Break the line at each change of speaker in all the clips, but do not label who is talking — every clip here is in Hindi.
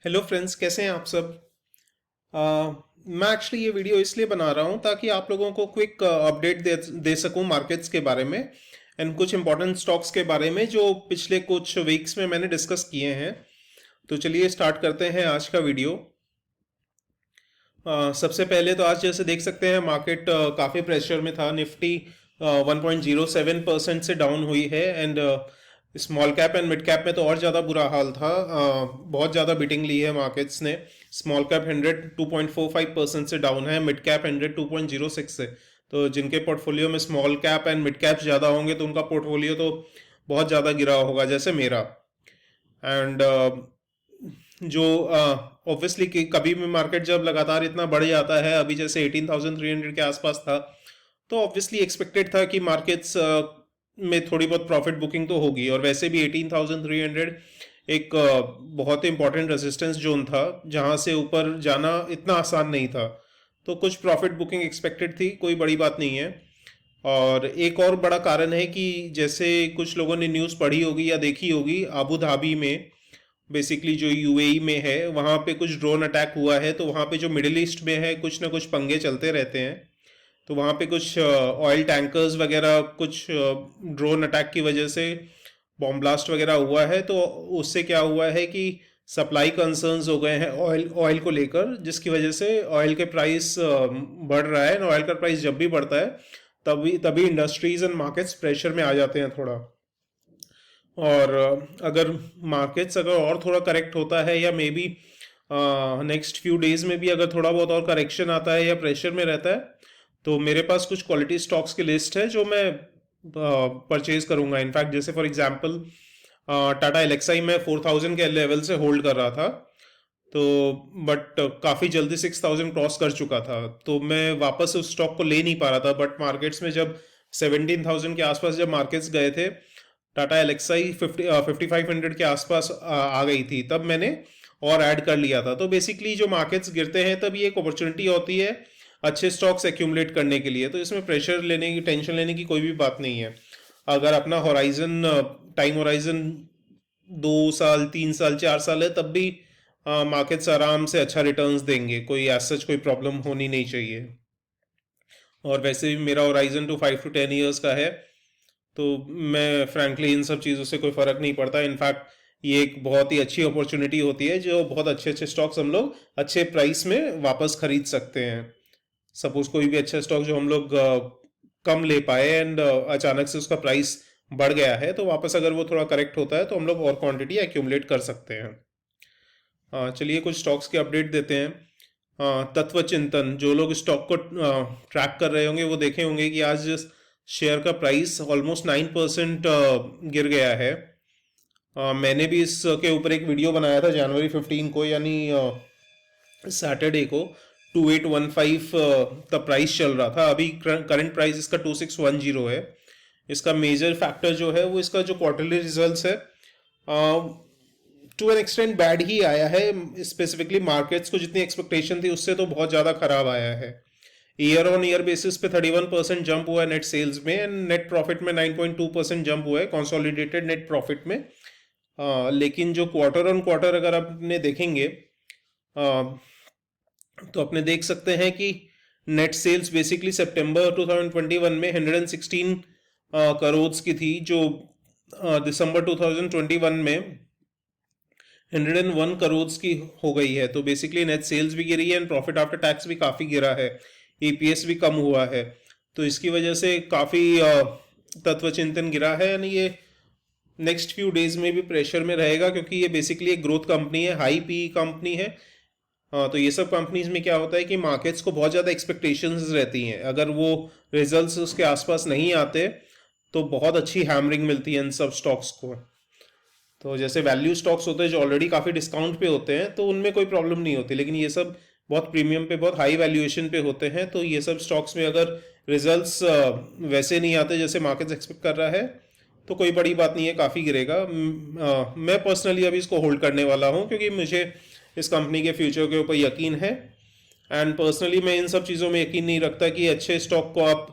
हेलो फ्रेंड्स, कैसे हैं आप सब। मैं एक्चुअली ये वीडियो इसलिए बना रहा हूँ ताकि आप लोगों को क्विक अपडेट दे सकूँ मार्केट्स के बारे में एंड कुछ इंपॉर्टेंट स्टॉक्स के बारे में जो पिछले कुछ वीक्स में मैंने डिस्कस किए हैं। तो चलिए स्टार्ट करते हैं आज का वीडियो। सबसे पहले तो आज जैसे देख सकते हैं मार्केट काफ़ी प्रेशर में था। निफ्टी 1.07% से डाउन हुई है and small cap and mid cap में तो और ज़्यादा बुरा हाल था। बहुत ज़्यादा बीटिंग ली है मार्केट्स ने। स्मॉल कैप 100 2.45% से डाउन है, मिड कैप 100 2.06 से। तो जिनके पोर्टफोलियो में small cap and mid cap ज़्यादा होंगे तो उनका पोर्टफोलियो तो बहुत ज़्यादा गिरा होगा, जैसे मेरा। एंड जो ऑब्वियसली कि कभी भी मार्केट जब लगातार इतना बढ़ जाता है, अभी जैसे 18,300 के आसपास था, तो ऑब्वियसली एक्सपेक्टेड था कि मार्केट्स में थोड़ी बहुत प्रॉफिट बुकिंग तो होगी। और वैसे भी 18,300 एक बहुत इंपॉर्टेंट रेजिस्टेंस जोन था जहां से ऊपर जाना इतना आसान नहीं था। तो कुछ प्रॉफिट बुकिंग एक्सपेक्टेड थी, कोई बड़ी बात नहीं है। और एक और बड़ा कारण है कि जैसे कुछ लोगों ने न्यूज़ पढ़ी होगी या देखी होगी, अबू धाबी में, बेसिकली जो यूएई में है, वहाँ पे कुछ ड्रोन अटैक हुआ है। तो वहाँ पे जो मिडिल ईस्ट में है, कुछ ना कुछ पंगे चलते रहते हैं। तो वहाँ पे कुछ ऑयल टैंकर्स वगैरह, कुछ ड्रोन अटैक की वजह से बॉम्ब ब्लास्ट वगैरह हुआ है। तो उससे क्या हुआ है कि सप्लाई कंसर्न्स हो गए हैं ऑयल ऑयल को लेकर, जिसकी वजह से ऑयल के प्राइस बढ़ रहा है। ऑयल का प्राइस जब भी बढ़ता है तभी तभी इंडस्ट्रीज एंड मार्केट्स प्रेशर में आ जाते हैं थोड़ा। और अगर मार्केट्स अगर और थोड़ा करेक्ट होता है, या may be next few days में भी अगर थोड़ा बहुत और करेक्शन आता है या प्रेशर में रहता है, तो मेरे पास कुछ क्वालिटी स्टॉक्स की लिस्ट है जो मैं परचेज करूंगा। इनफैक्ट जैसे फॉर एग्जांपल टाटा एलेक्साई में 4,000 के लेवल से होल्ड कर रहा था, तो बट काफ़ी जल्दी 6,000 क्रॉस कर चुका था। तो मैं वापस उस स्टॉक को ले नहीं पा रहा था। बट मार्केट्स में जब 17,000 के आसपास जब मार्केट्स गए थे, टाटा एलेक्साई 5,500 के आसपास आ गई थी, तब मैंने और ऐड कर लिया था। तो बेसिकली जो मार्केट्स गिरते हैं तब ये एक अपॉर्चुनिटी होती है अच्छे स्टॉक्स एक्यूमुलेट करने के लिए। तो इसमें प्रेशर लेने की, टेंशन लेने की कोई भी बात नहीं है। अगर अपना होराइजन, टाइम होराइजन 2 साल 3 साल 4 साल है, तब भी मार्केट्स आराम से अच्छा रिटर्न्स देंगे। कोई एज सच कोई प्रॉब्लम होनी नहीं चाहिए। और वैसे भी मेरा होराइजन टू 5 to 10 ईयर्स का है, तो मैं फ्रैंकली इन सब चीज़ों से कोई फ़र्क नहीं पड़ता। इनफैक्ट ये एक बहुत ही अच्छी अपॉर्चुनिटी होती है जो बहुत अच्छे अच्छे स्टॉक्स हम लोग अच्छे प्राइस में वापस खरीद सकते हैं। सपोज कोई भी अच्छा स्टॉक जो हम लोग कम ले पाए एंड अचानक से उसका प्राइस बढ़ गया है, तो वापस अगर वो थोड़ा करेक्ट होता है तो हम लोग और क्वांटिटी एक्यूमुलेट कर सकते हैं। चलिए कुछ स्टॉक्स के अपडेट देते हैं। तत्व चिंतन, जो लोग स्टॉक को ट्रैक कर रहे होंगे वो देखे होंगे कि आज शेयर का प्राइस ऑलमोस्ट 9% गिर गया है। मैंने भी इसके ऊपर एक वीडियो बनाया था जनवरी 15 को, यानी सैटरडे को। 2815 तब प्राइस चल रहा था। अभी करंट प्राइस इसका 2610 है। इसका मेजर फैक्टर जो है वो इसका जो क्वार्टरली रिजल्ट्स है, टू एन एक्सटेंट बैड ही आया है। स्पेसिफिकली मार्केट्स को जितनी एक्सपेक्टेशन थी उससे तो बहुत ज़्यादा खराब आया है। ईयर ऑन ईयर बेसिस पे 31% जंप हुआ है नेट सेल्स में, एंड नेट प्रॉफिट में 9.2% जंप हुआ है कंसोलिडेटेड नेट प्रॉफिट में। लेकिन जो क्वार्टर ऑन क्वार्टर अगर आपने देखेंगे, तो अपने देख सकते हैं कि नेट सेल्स बेसिकली सितंबर 2021 में 116 करोड़ की थी, जो दिसंबर 2021 में 101 करोड़ की हो गई है। तो बेसिकली नेट सेल्स भी गिरी है एंड प्रॉफिट आफ्टर टैक्स भी काफ़ी गिरा है। ईपीएस भी कम हुआ है। तो इसकी वजह से काफ़ी तत्व चिंतन गिरा है, यानी ये नेक्स्ट फ्यू डेज में भी प्रेशर में रहेगा, क्योंकि ये बेसिकली एक ग्रोथ कंपनी है, हाई पी कंपनी है। तो ये सब कंपनीज में क्या होता है कि मार्केट्स को बहुत ज़्यादा एक्सपेक्टेशंस रहती हैं। अगर वो रिजल्ट्स उसके आसपास नहीं आते तो बहुत अच्छी हैमरिंग मिलती है इन सब स्टॉक्स को। तो जैसे वैल्यू स्टॉक्स होते हैं जो ऑलरेडी काफ़ी डिस्काउंट पे होते हैं, तो उनमें कोई प्रॉब्लम नहीं होती। लेकिन ये सब बहुत प्रीमियम पे, बहुत हाई वैल्यूएशन पे होते हैं। तो ये सब स्टॉक्स में अगर रिजल्ट्स वैसे नहीं आते जैसे मार्केट्स एक्सपेक्ट कर रहा है, तो कोई बड़ी बात नहीं है, काफ़ी गिरेगा। मैं पर्सनली अभी इसको होल्ड करने वाला हूँ, क्योंकि मुझे इस कंपनी के फ्यूचर के ऊपर यकीन है। एंड पर्सनली मैं इन सब चीज़ों में यकीन नहीं रखता कि अच्छे स्टॉक को आप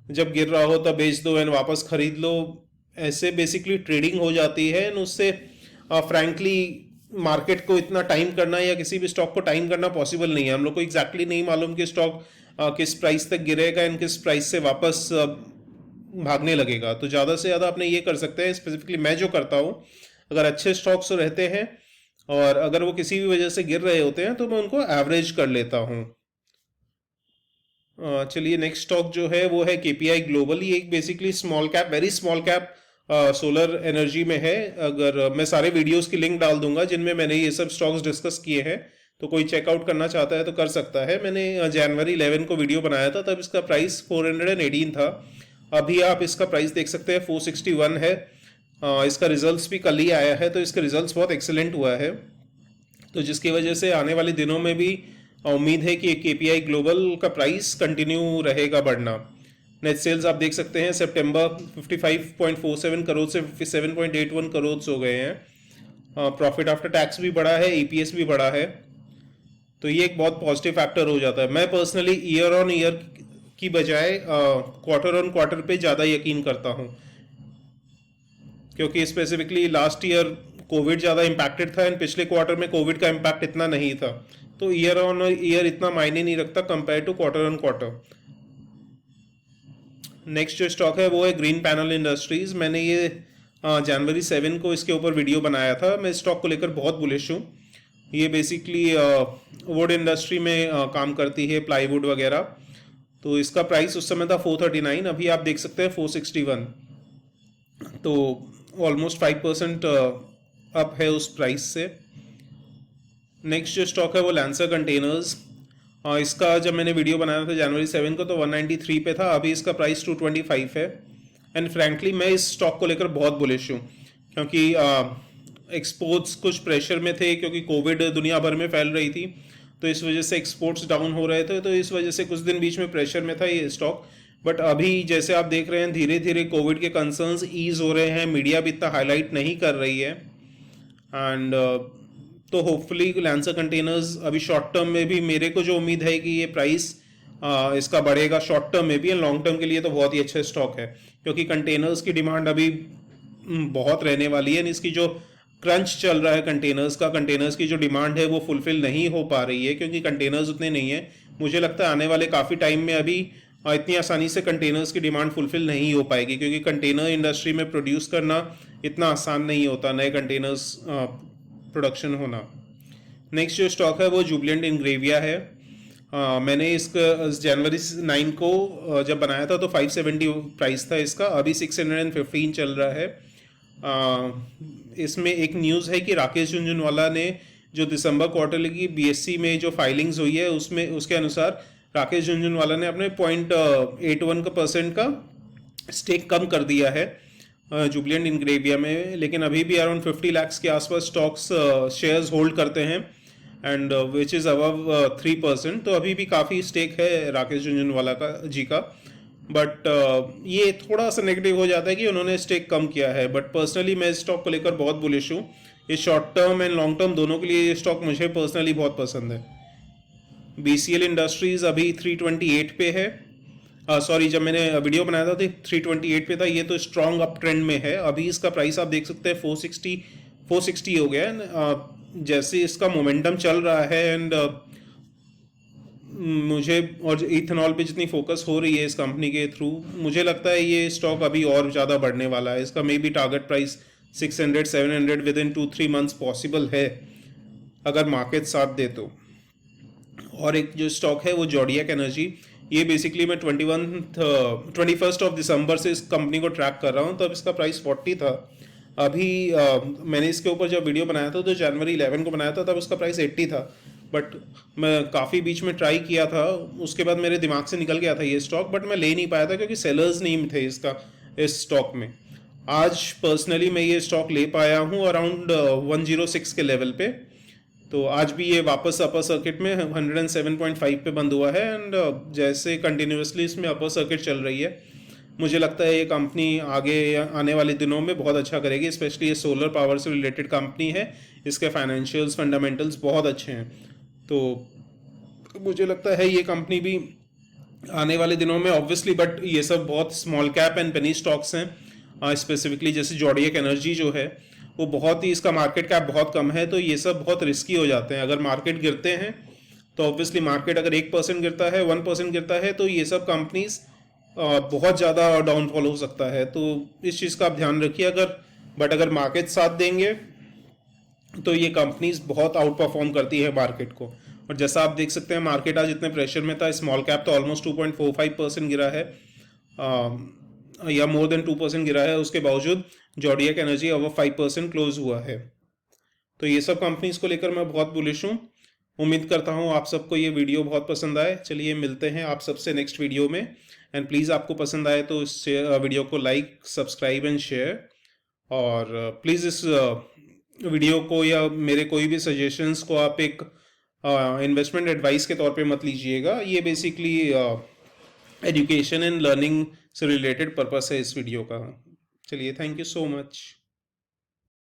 जब गिर रहा हो तब बेच दो एंड वापस खरीद लो। ऐसे बेसिकली ट्रेडिंग हो जाती है एंड उससे फ्रैंकली मार्केट को इतना टाइम करना या किसी भी स्टॉक को टाइम करना पॉसिबल नहीं है। हम लोग को एग्जैक्टली नहीं मालूम कि स्टॉक किस प्राइस तक गिरेगा एंड किस प्राइस से वापस भागने लगेगा। तो ज़्यादा से ज़्यादा अपने ये कर सकते हैं, स्पेसिफिकली मैं जो करता हूँ, अगर अच्छे स्टॉक्स रहते हैं और अगर वो किसी भी वजह से गिर रहे होते हैं तो मैं उनको एवरेज कर लेता हूँ। चलिए नेक्स्ट स्टॉक जो है वो है केपीआई ग्लोबल। ये एक basically small cap, very small cap solar energy में है। अगर मैं सारे वीडियोस की लिंक डाल दूंगा जिनमें मैंने ये सब स्टॉक्स डिस्कस किए हैं, तो कोई चेकआउट करना चाहता है तो कर सकता है। मैंने जनवरी 11 को वीडियो बनाया था, तब इसका प्राइस 418 था। अभी आप इसका प्राइस देख सकते हैं 461 है। इसका रिजल्ट्स भी कल ही आया है, तो इसका रिजल्ट्स बहुत एक्सीलेंट हुआ है, तो जिसकी वजह से आने वाले दिनों में भी उम्मीद है कि केपीआई ग्लोबल का प्राइस कंटिन्यू रहेगा बढ़ना। नेट सेल्स आप देख सकते हैं सितंबर 55.47 करोड़ से 57.81 करोड़ हो गए हैं। प्रॉफिट आफ्टर टैक्स भी बढ़ा है, ईपीएस भी बढ़ा है, तो ये एक बहुत पॉजिटिव फैक्टर हो जाता है। मैं पर्सनली ईयर ऑन ईयर की बजाय क्वार्टर ऑन क्वार्टर पे ज़्यादा यकीन करता हूँ, क्योंकि स्पेसिफिकली लास्ट ईयर कोविड ज़्यादा इम्पैक्टेड था एंड पिछले क्वार्टर में कोविड का इम्पैक्ट इतना नहीं था, तो ईयर ऑन ईयर इतना मायने नहीं रखता compare to quarter on quarter. Next जो स्टॉक है वो है ग्रीन पैनल इंडस्ट्रीज। मैंने ये जनवरी 7 को इसके ऊपर वीडियो बनाया था। मैं स्टॉक को लेकर बहुत बुलिश हूँ। ये बेसिकली वुड इंडस्ट्री में काम करती है, प्लाईवुड वगैरह। तो इसका प्राइस उस समय था 439, अभी आप देख सकते हैं 461, तो ऑलमोस्ट 5% अप है उस प्राइस से। नेक्स्ट जो स्टॉक है वो लैंसर कंटेनर्स। इसका जब मैंने वीडियो बनाया था जनवरी 7 को तो 193 पे था, अभी इसका प्राइस 225 है। एंड फ्रैंकली मैं इस स्टॉक को लेकर बहुत बुलिश हूँ, क्योंकि एक्सपोर्ट्स कुछ प्रेशर में थे, क्योंकि कोविड दुनिया भर में फैल रही थी, तो इस वजह से एक्सपोर्ट्स डाउन हो रहे थे, तो इस वजह से कुछ दिन बीच में प्रेशर में था ये स्टॉक। बट अभी जैसे आप देख रहे हैं धीरे धीरे कोविड के कंसर्न्स ईज हो रहे हैं, मीडिया भी इतना हाईलाइट नहीं कर रही है, एंड तो होपफुली लैंसर कंटेनर्स अभी शॉर्ट टर्म में भी मेरे को जो उम्मीद है कि ये प्राइस इसका बढ़ेगा शॉर्ट टर्म में भी, एंड लॉन्ग टर्म के लिए तो बहुत ही अच्छा स्टॉक है, क्योंकि कंटेनर्स की डिमांड अभी बहुत रहने वाली है। इसकी जो क्रंच चल रहा है कंटेनर्स का, कंटेनर्स की जो डिमांड है वो फुलफिल नहीं हो पा रही है, क्योंकि कंटेनर्स उतने नहीं है। मुझे लगता है आने वाले काफ़ी टाइम में अभी इतनी आसानी से कंटेनर्स की डिमांड फुलफिल नहीं हो पाएगी, क्योंकि कंटेनर इंडस्ट्री में प्रोड्यूस करना इतना आसान नहीं होता, नए कंटेनर्स प्रोडक्शन होना। नेक्स्ट जो स्टॉक है वो जुबिलेंट इंग्रेविया है। मैंने इसका जनवरी 9 को जब बनाया था तो 570 प्राइस था इसका, अभी 615 चल रहा है। इसमें एक न्यूज़ है कि राकेश झुनझुनवाला ने जो दिसंबर क्वार्टर की बीएससी में जो फाइलिंग्स हुई है उसमें उसके अनुसार राकेश झुनझुनवाला ने अपने 0.81% का स्टेक कम कर दिया है जुबिलेंट इंग्रेविया में, लेकिन अभी भी अराउंड 50 लाख के आसपास स्टॉक्स शेयर्स होल्ड करते हैं, एंड विच इज़ अबव 3%, तो अभी भी काफ़ी स्टेक है राकेश झुनझुनवाला का जी का। बट ये थोड़ा सा नेगेटिव हो जाता है कि उन्होंने स्टेक कम किया है, बट पर्सनली मैं इस स्टॉक को लेकर बहुत बुलिश हूँ। ये short term and long term दोनों के लिए ये स्टॉक मुझे पर्सनली बहुत पसंद है। बीसीएल इंडस्ट्रीज अभी 328 पे है, सॉरी जब मैंने वीडियो बनाया था तो 328 पे था, ये तो स्ट्रॉन्ग अप ट्रेंड में है। अभी इसका प्राइस आप देख सकते हैं 460 हो गया है। जैसे इसका मोमेंटम चल रहा है एंड मुझे और इथेनॉल पे जितनी फोकस हो रही है इस कंपनी के थ्रू, मुझे लगता है ये स्टॉक अभी और ज़्यादा बढ़ने वाला है। इसका may be target price 600-700 with in 2-3 months possible है, अगर मार्केट साथ दे तो। और एक जो स्टॉक है वो जॉडियक एनर्जी। ये बेसिकली मैं 21 दिसंबर से इस कंपनी को ट्रैक कर रहा हूँ, तब इसका प्राइस 40 था। अभी मैंने इसके ऊपर जब वीडियो बनाया था तो जनवरी 11 को बनाया था, तब उसका प्राइस 80 था। बट मैं काफ़ी बीच में ट्राई किया था, उसके बाद मेरे दिमाग से निकल गया था ये स्टॉक, बट मैं ले नहीं पाया था क्योंकि सेलर्स नहीं थे इस स्टॉक में। आज पर्सनली मैं ये स्टॉक ले पाया हूँ अराउंड 106 के लेवल पे, तो आज भी ये वापस अपर सर्किट में 107.5 पे बंद हुआ है, एंड जैसे कंटिन्यूसली इसमें अपर सर्किट चल रही है, मुझे लगता है ये कंपनी आगे आने वाले दिनों में बहुत अच्छा करेगी। स्पेशली ये सोलर पावर से रिलेटेड कंपनी है, इसके फाइनेंशियल्स फंडामेंटल्स बहुत अच्छे हैं, तो मुझे लगता है ये कंपनी भी आने वाले दिनों में ऑब्वियसली, बट ये सब बहुत small cap and penny stocks हैं। स्पेसिफिकली जैसे जॉडियक एनर्जी जो है वो बहुत ही, इसका मार्केट कैप बहुत कम है, तो ये सब बहुत रिस्की हो जाते हैं। अगर मार्केट गिरते हैं तो ऑब्वियसली मार्केट अगर 1% गिरता है, 1% गिरता है, तो ये सब कंपनीज बहुत ज़्यादा डाउनफॉल हो सकता है। तो इस चीज़ का आप ध्यान रखिए। अगर मार्केट साथ देंगे तो ये कंपनीज बहुत आउट परफॉर्म करती है मार्केट को। और जैसा आप देख सकते हैं, मार्केट आज इतने प्रेशर में था, स्मॉल कैप तो ऑलमोस्ट 2.45% गिरा है, या मोर देन 2% गिरा है। उसके बावजूद जॉडियक एनर्जी ओवर 5% क्लोज हुआ है। तो ये सब कंपनीज को लेकर मैं बहुत बुलिश हूँ। उम्मीद करता हूँ आप सबको ये वीडियो बहुत पसंद आए। चलिए मिलते हैं आप सबसे नेक्स्ट वीडियो में। एंड प्लीज़ आपको पसंद आए तो इस वीडियो को लाइक, सब्सक्राइब एंड शेयर। और प्लीज़ इस वीडियो को या मेरे कोई भी सजेशंस को आप एक इन्वेस्टमेंट एडवाइस के तौर पे मत लीजिएगा। ये बेसिकली एजुकेशन एंड लर्निंग से रिलेटेड पर्पस है इस वीडियो का। चलिए, थैंक यू सो मच।